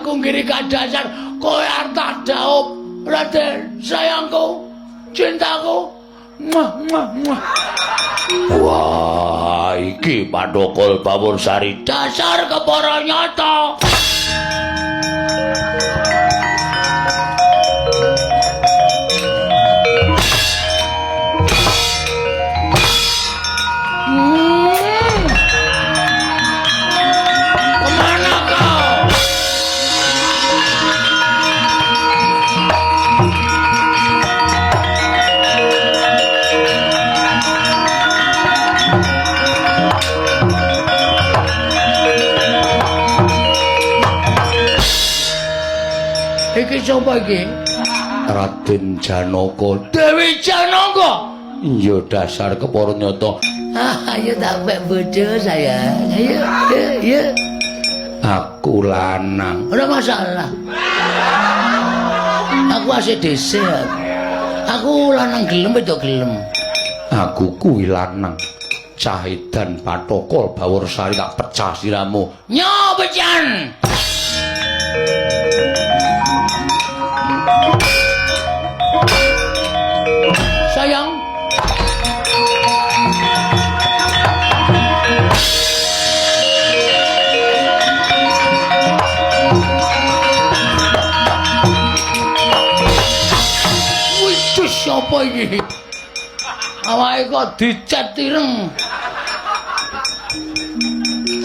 aku ngiri kadasar kowe arep tak daup Raden sayangku cintaku wah iki Pathokol Bawursari dasar kepara nyata iki sapa iki? Raden Janaka. Dewi Janaka. Iya dasar kepara nyata. Ayo tak pek bojo sayang. Ayo. Aku lanang. Ora masalah. Aku asih dhisik. Aku lanang gelem wedok gelem. Aku kuwi lanang. Cahidan Pathokol Bawursari tak pecah siramu. Nyo pecan. Sayang wis sapa iki awake kok dicet ireng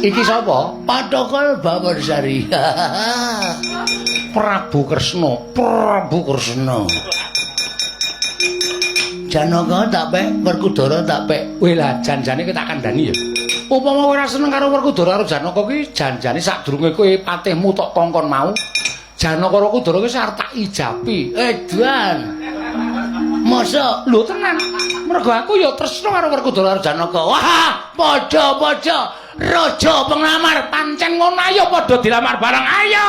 iki sapa Pathokol Bawursari Prabu Kresna Janaka tak pek, Werkudara tak pek. Weh lah janjane ki tak kandhani ya. Upama kowe ora seneng karo Werkudara karo Janaka ki janjane sadurunge kowe patihmu tok kongkon mau. Janaka karo Werkudara ki arep tak ijabi. Edan. Masa lho tenan. Mergo aku ya tresna karo Werkudara karo Janaka. Wah, padha-padha raja penglamar pancen ngono ayo padha dilamar bareng ayo.